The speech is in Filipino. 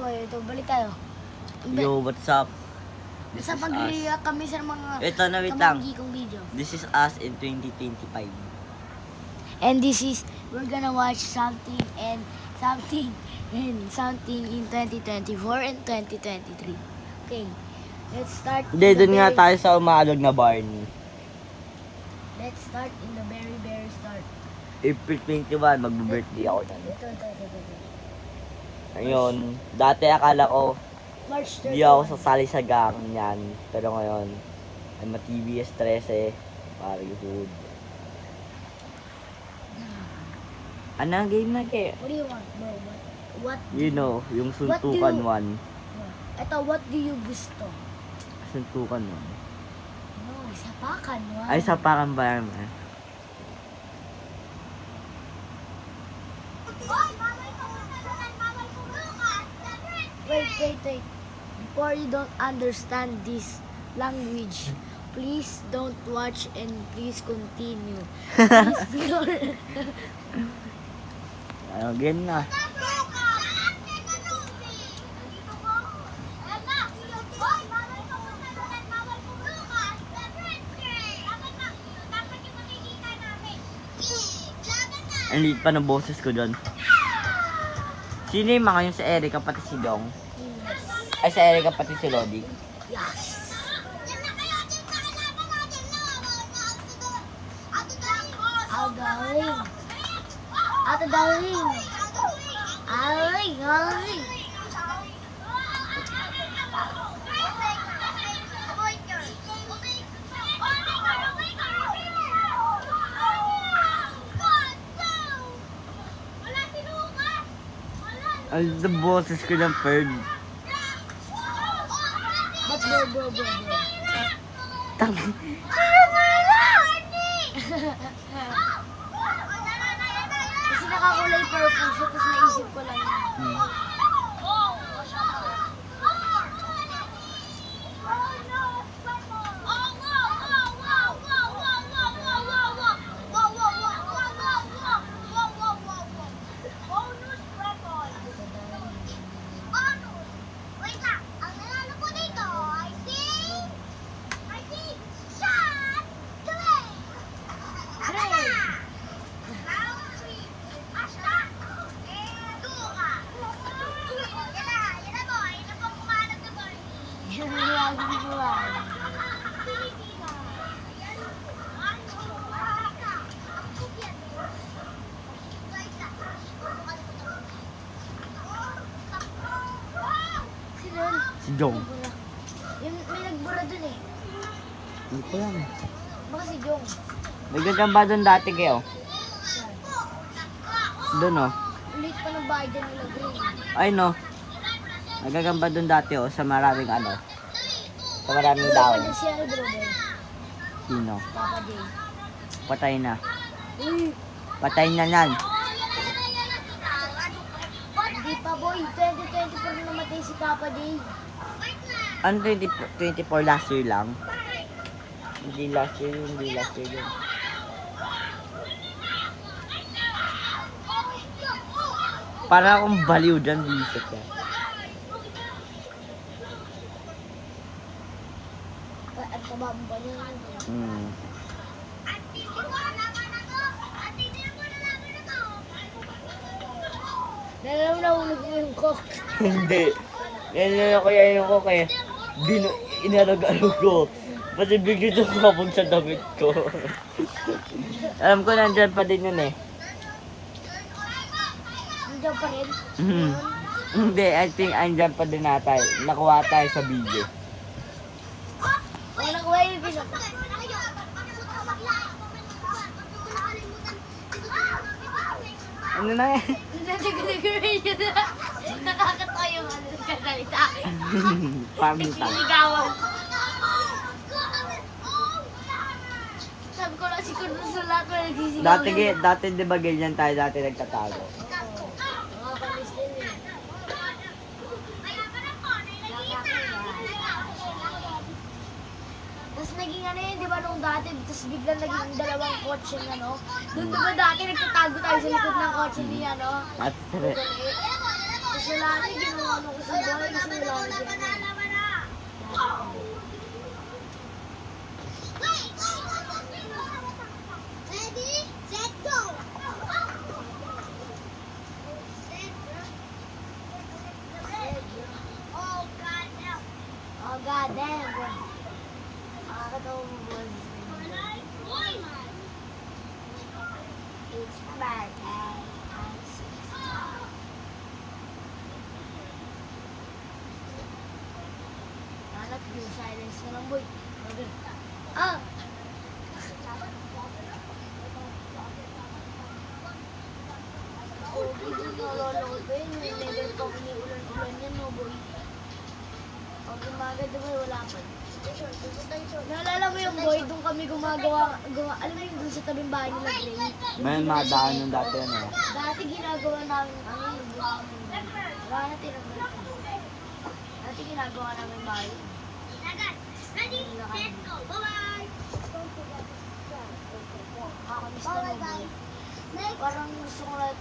ito, balik tayo. Yo, what's up? Basta pag-react kami sa mga Ito na, wait lang. kamanggi kong video. This is us in 2025. And this is, we're gonna watch something in 2024 and 2023. Okay, let's start. Hindi, dun nga tayo sa umaalog na Barney. Let's start in the very start. April 21, mag-birthday ako nun. Ito. Ayun, dati akala ko March 31. hindi ako sasali sa gang niyan. Pero ngayon, ay ma-TVS 13, parang hood. Ano ang game na kaya? What do you want, bro? What You know, yung suntukan 1. Ito, what do you gusto? Suntukan 1. No, sapakan. Wow. Ay, sa parang bayang Wait. Before you don't understand this language, please don't watch and please continue. Please don't. Ano, game na. Ang liit pa ng boses ko doon. Sino yung mga yung sa Erica pati si Dong? Ay, sa Erica pati si Lodi? Yes. Ate Darling. Aling. Ay, the boses ko ng Ferg. But bro. Tang. Kasi nakakulay purple siya, tapos naisip ko lang yun. Si Jong. Yung may nagbura dun eh. Hindi ko lang. Baka si Jong. May gagamba doon dati kayo. Doon oh. Ulit pa ng bahay dyan nila green. Ay no. Nagagamba doon dati oh, sa maraming ano. Sa maraming Wala daon. pa din si ano bro. Sino? Papa J. Patay na. Uy. Patay na yan. Hindi pa boy. 2024 na namatay si Papa J. Ano 24 last year lang? Hindi last year yun. Para akong baliw dyan, bisit ka. At tabang ba niya? Nahulog mo yung coke. Hindi. Yan ko yan yung ko kaya inarag-alog ko. Pati bigyan yung kapag sa damit ko. Alam ko nandyan pa din yun eh. Nandiyan pa rin? Hindi, I think andyan pa din natin. Nakuha tayo sa video. Wala ko yung piso. Ano na yan? Nakakatawa yung ano, kasalita. Pamita. Sinigawan. Sabi ko lang siguro sa lahat na nagsisigawan. Dati di ba ganyan tayo dati nagtatago? Nakakamiss din eh. Tapos naging ano yun, di ba nung dati, tapos biglang naging dalawang kotse ng ano. Doon di ba dati nagtatago tayo sa likod ng kotse niya, no? At Tapos wala na, ginawa mo ko sa Ready, set, go! Oh, God, help! Oh, God damn, bro. Nakakatawa mo, boy. It's my birthday. I'm 16. Hanap yung silence na lang, boy. Okay. Ah! Oh, hindi nalala ko ba yun? May never pa ulan yan, no, boy. Pag umaga, diba, wala pa. Naalala mo yung boy, doon kami gumagawa, alam mo yung doon sa tabing bahay nila, Gray? May madaan nung dati ano. Dati ginagawa namin, wala na tinanggal. Dati ginagawa namin bahay. Ready, set, go! Bye-bye! Kakamiss na mo, boy. Parang gusto ko na